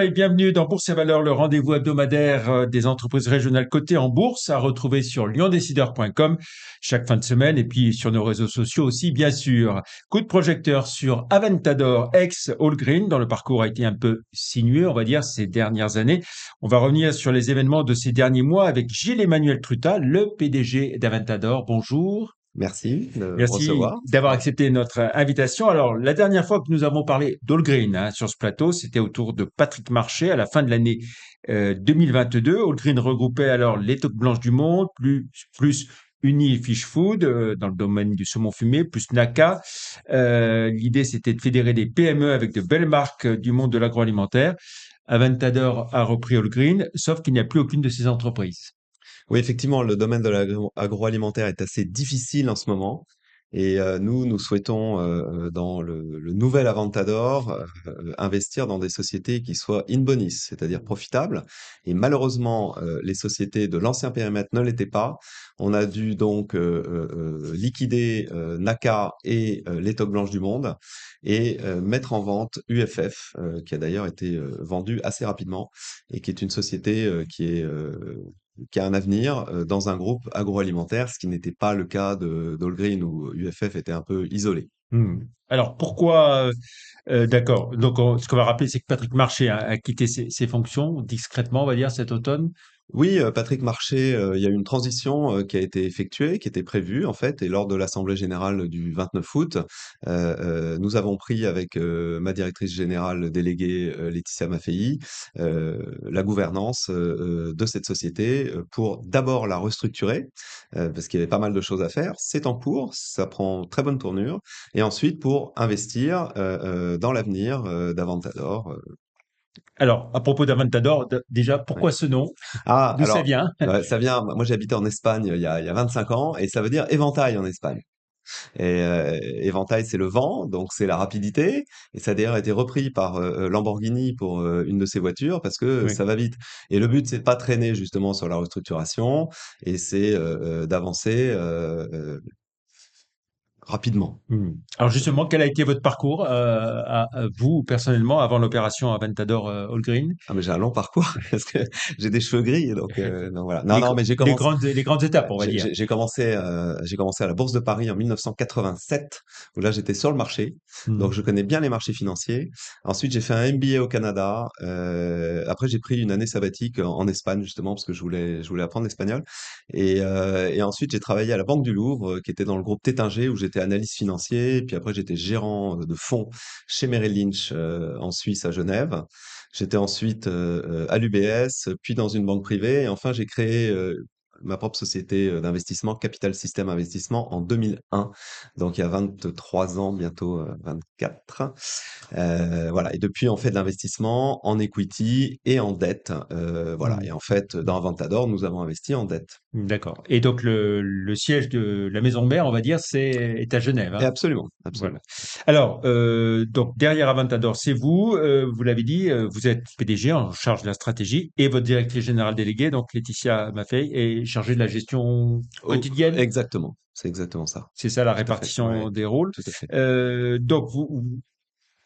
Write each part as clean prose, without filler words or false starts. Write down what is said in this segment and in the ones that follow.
et bienvenue dans Bourse et Valeurs, le rendez-vous hebdomadaire des entreprises régionales cotées en bourse, à retrouver sur lyondécideur.com chaque fin de semaine et puis sur nos réseaux sociaux aussi, bien sûr. Coup de projecteur sur Aventador ex Allgreen, dont le parcours a été un peu sinueux, on va dire, ces dernières années. On va revenir sur les événements de ces derniers mois avec Gilles-Emmanuel Truta, le PDG d'Aventador. Bonjour. Merci de me Merci recevoir. d'avoir accepté notre invitation. Alors, la dernière fois que nous avons parlé d'Allgreen sur ce plateau, c'était autour de Patrick Marché à la fin de l'année 2022. Allgreen regroupait alors les Toques Blanches du Monde, plus Uni Fish Food dans le domaine du saumon fumé, plus Naka. L'idée, c'était de fédérer des PME avec de belles marques du monde de l'agroalimentaire. Aventador a repris Allgreen, sauf qu'il n'y a plus aucune de ces entreprises. Oui, effectivement, le domaine de l'agroalimentaire est assez difficile en ce moment. Et nous souhaitons, dans le nouvel Avantador, investir dans des sociétés qui soient in bonis, c'est-à-dire profitables. Et malheureusement, les sociétés de l'ancien périmètre ne l'étaient pas. On a dû donc liquider Naka et les Toques Blanches du Monde et mettre en vente UFF, qui a d'ailleurs été vendue assez rapidement et qui est une société qui a un avenir dans un groupe agroalimentaire, ce qui n'était pas le cas d'Allgreen où UFF était un peu isolé. Hmm. Alors pourquoi d'accord. Donc ce qu'on va rappeler, c'est que Patrick Marché a quitté ses fonctions discrètement, on va dire, cet automne. Oui, Patrick Marché, il y a eu une transition qui a été effectuée, qui était prévue en fait, et lors de l'assemblée générale du 29 août, nous avons pris avec ma directrice générale déléguée Laetitia Maffei, la gouvernance de cette société pour d'abord la restructurer, parce qu'il y avait pas mal de choses à faire. C'est en cours, ça prend très bonne tournure, et ensuite pour investir dans l'avenir d'Avantador. Alors à propos d'Aventador, déjà, Ouais. pourquoi ce nom? Ah, D'où ça alors, vient? ça vient, moi j'ai habité en Espagne il y a 25 ans, et ça veut dire éventail en Espagne. Et éventail, c'est le vent, donc c'est la rapidité, et ça a d'ailleurs été repris par Lamborghini pour une de ses voitures, parce que Oui. ça va vite. Et le but, c'est de pas traîner justement sur la restructuration, et c'est d'avancer rapidement. Hmm. Alors justement, quel a été votre parcours à vous personnellement avant l'opération Aventador Allgreen? Ah mais j'ai un long parcours, parce que j'ai des cheveux gris, donc voilà. Non, Les, non, gr- mais les grandes étapes, ouais, on va dire. j'ai commencé à la Bourse de Paris en 1987, où là j'étais sur le marché, Hmm. donc je connais bien les marchés financiers. Ensuite, j'ai fait un MBA au Canada. Après, j'ai pris une année sabbatique en Espagne justement parce que je voulais apprendre l'espagnol. Et ensuite, j'ai travaillé à la Banque du Louvre, qui était dans le groupe Tétinger, où j'étais analyste financier. Et puis après, j'étais gérant de fonds chez Merrill Lynch en Suisse à Genève. J'étais ensuite à l'UBS, puis dans une banque privée. Et enfin, j'ai créé ma propre société d'investissement, Capital System Investissement, en 2001. Donc, il y a 23 ans, bientôt 24. Voilà. Et depuis, on fait de l'investissement en equity et en dette. Voilà. Et Hmm. en fait, dans Avantador, nous avons investi en dette. D'accord. Et donc le siège de la maison mère, on va dire, est à Genève, Et hein. absolument, Voilà. absolument. Alors, donc derrière Aventador, c'est vous, vous l'avez dit, vous êtes PDG en charge de la stratégie et votre directrice générale déléguée, donc Laetitia Maffei, est chargée de la gestion Oh, quotidienne. exactement. C'est exactement ça. C'est ça la Tout à fait. répartition Ouais, des rôles. tout à fait. Donc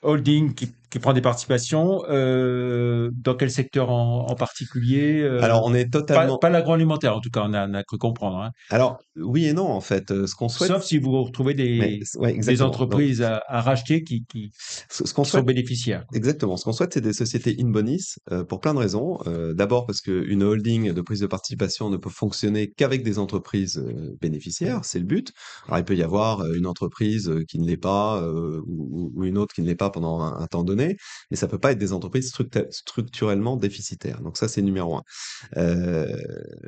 holding qui prend des participations, dans quel secteur en particulier? Alors, on est totalement. Pas l'agroalimentaire en tout cas, on a cru comprendre, hein. Alors, oui et non, en fait. Ce qu'on souhaite. Sauf si vous retrouvez Mais, ouais, des exactement. Donc, entreprises à racheter ce qu'on qui sont souhaite. bénéficiaires. Exactement. Ce qu'on souhaite, c'est des sociétés in bonis pour plein de raisons. D'abord parce qu'une holding de prise de participation ne peut fonctionner qu'avec des entreprises bénéficiaires, c'est le but. Alors il peut y avoir une entreprise qui ne l'est pas ou une autre qui ne l'est pas pendant un temps donné, mais ça peut pas être des entreprises structurellement déficitaires. Donc ça, c'est numéro un. Euh,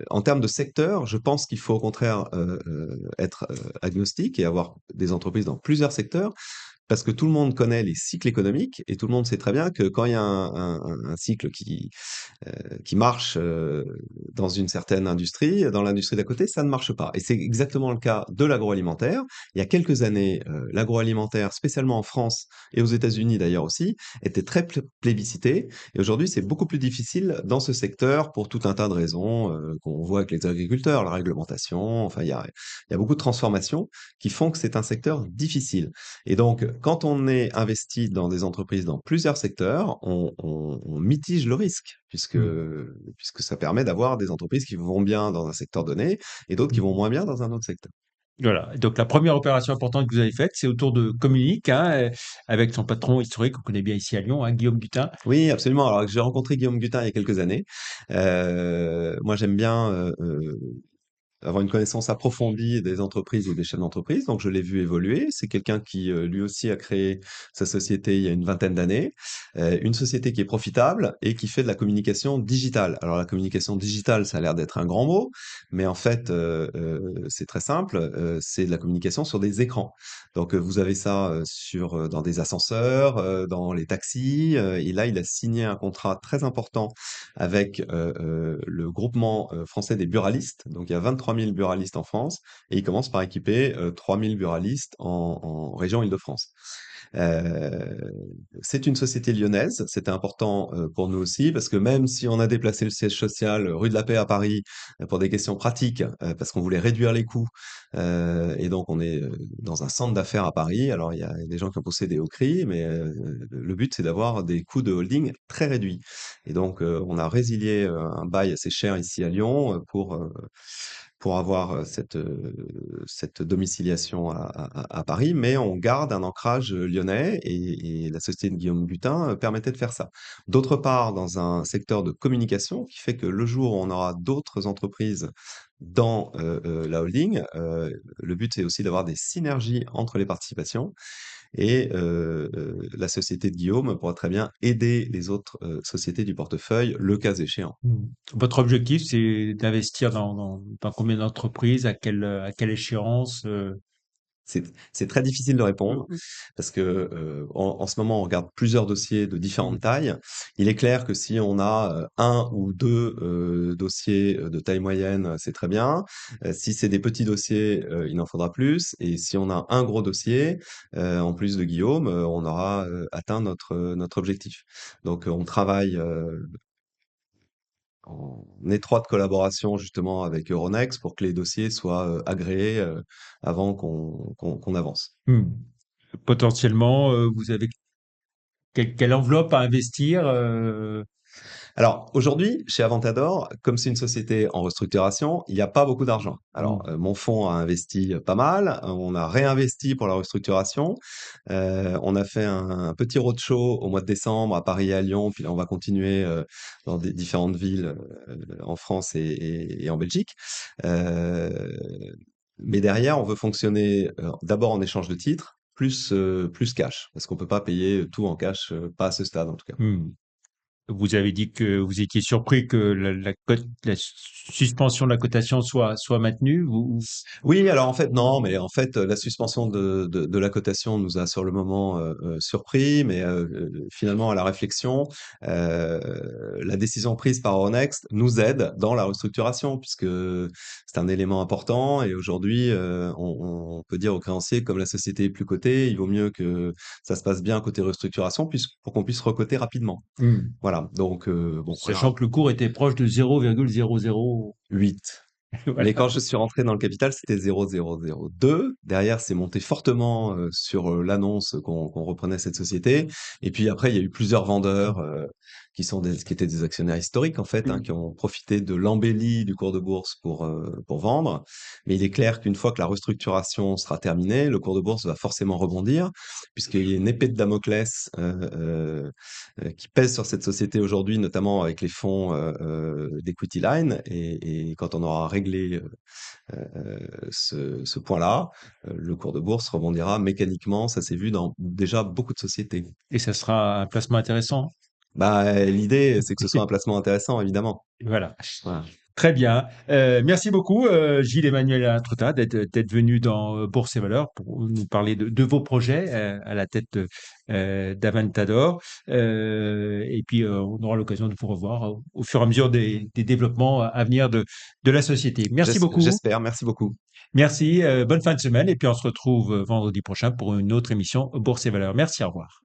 En termes de secteur, je pense qu'il faut au contraire être agnostique et avoir des entreprises dans plusieurs secteurs. Parce que tout le monde connaît les cycles économiques et tout le monde sait très bien que quand il y a un cycle qui marche dans une certaine industrie, dans l'industrie d'à côté, ça ne marche pas. Et c'est exactement le cas de l'agroalimentaire. Il y a quelques années, l'agroalimentaire, spécialement en France et aux États-Unis d'ailleurs aussi, était très plébiscité. Et aujourd'hui, c'est beaucoup plus difficile dans ce secteur pour tout un tas de raisons qu'on voit avec les agriculteurs, la réglementation. Enfin, il y a beaucoup de transformations qui font que c'est un secteur difficile. Et donc, quand on est investi dans des entreprises dans plusieurs secteurs, on mitige le risque Mmh. puisque ça permet d'avoir des entreprises qui vont bien dans un secteur donné et d'autres qui vont Mmh. moins bien dans un autre secteur. Voilà. Donc la première opération importante que vous avez faite, c'est autour de Communique, hein, avec son patron historique qu'on connaît bien ici à Lyon, hein, Guillaume Butin. Oui, absolument. Alors, j'ai rencontré Guillaume Gutin il y a quelques années. Moi, j'aime bien avoir une connaissance approfondie des entreprises et des chefs d'entreprise. Donc, je l'ai vu évoluer. C'est quelqu'un qui, lui aussi, a créé sa société il y a une vingtaine d'années. Une société qui est profitable et qui fait de la communication digitale. Alors, la communication digitale, ça a l'air d'être un grand mot, mais en fait, c'est très simple. C'est de la communication sur des écrans. Donc, vous avez ça dans des ascenseurs, dans les taxis. Et là, il a signé un contrat très important avec le groupement français des buralistes. Donc il y a 23 000 buralistes en France et il commence par équiper 3 000 buralistes en région Île-de-France. Euh, c'est une société lyonnaise, c'était important pour nous aussi parce que même si on a déplacé le siège social rue de la Paix à Paris pour des questions pratiques, parce qu'on voulait réduire les coûts, et donc on est dans un centre d'affaires à Paris. Alors il y a des gens qui ont poussé des hauts cris, mais le but c'est d'avoir des coûts de holding très réduits. Et donc, on a résilié un bail assez cher ici à Lyon pour avoir cette domiciliation à Paris, mais on garde un ancrage lyonnais et la société de Guillaume Butin permettait de faire ça. D'autre part, dans un secteur de communication qui fait que le jour où on aura d'autres entreprises dans la holding, le but c'est aussi d'avoir des synergies entre les participations et la société de Guillaume pourra très bien aider les autres sociétés du portefeuille, le cas échéant. Mmh. Votre objectif, c'est d'investir dans combien d'entreprises, à quelle échéance? C'est très difficile de répondre Mmh parce que en ce moment, on regarde plusieurs dossiers de mh. différentes tailles. Il est clair que si on a 1 ou 2 dossiers de taille moyenne, c'est très bien. Si c'est des petits dossiers, il en faudra plus et si on a un gros dossier, en plus de Guillaume, on aura atteint notre objectif. Donc on travaille en étroite collaboration justement avec Euronext pour que les dossiers soient agréés avant qu'on avance. Mmh. Potentiellement, vous avez quelle enveloppe à investir? Alors aujourd'hui, chez Avantador, comme c'est une société en restructuration, il n'y a pas beaucoup d'argent. Alors Mmh. mon fonds a investi pas mal, on a réinvesti pour la restructuration. On a fait un petit roadshow au mois de décembre à Paris et à Lyon, puis là on va continuer dans des différentes villes en France et en Belgique. Euh, mais derrière, on veut fonctionner d'abord en échange de titres, plus cash, parce qu'on peut pas payer tout en cash, pas à ce stade en tout cas. Mmh. Vous avez dit que vous étiez surpris que la suspension de la cotation soit maintenue. Oui, alors en fait, non, mais en fait, la suspension de la cotation nous a sur le moment surpris, mais finalement, à la réflexion, la décision prise par Euronext nous aide dans la restructuration, puisque c'est un élément important. Et aujourd'hui, on peut dire aux créanciers, comme la société est plus cotée, il vaut mieux que ça se passe bien côté restructuration, pour qu'on puisse recoter rapidement. Mmh. Voilà, donc bon, voilà, Sachant que le cours était proche de 0,00. 8. Mais Voilà. quand je suis rentré dans le capital, c'était 0,002. Derrière, c'est monté fortement sur l'annonce qu'on reprenait cette société. Et puis après, il y a eu plusieurs vendeurs qui étaient des actionnaires historiques en fait, hein, Mmh. qui ont profité de l'embellie du cours de bourse pour vendre. Mais il est clair qu'une fois que la restructuration sera terminée, le cours de bourse va forcément rebondir, puisqu'il y a une épée de Damoclès qui pèse sur cette société aujourd'hui, notamment avec les fonds d'Equity Line. Et quand on aura réglé ce point-là, le cours de bourse rebondira mécaniquement. Ça s'est vu dans déjà beaucoup de sociétés. Et ça sera un placement intéressant. Bah, l'idée, c'est que ce soit un placement intéressant, évidemment. Voilà. Voilà. Très bien. Merci beaucoup, Gilles-Emmanuel Introta, d'être venu dans Bourse et Valeurs pour nous parler de vos projets à la tête d'Avantador. Et puis, on aura l'occasion de vous revoir au fur et à mesure des développements à venir de la société. Merci beaucoup. J'espère. Merci beaucoup. Merci. Bonne fin de semaine. Et puis, on se retrouve vendredi prochain pour une autre émission Bourse et Valeurs. Merci. Au revoir.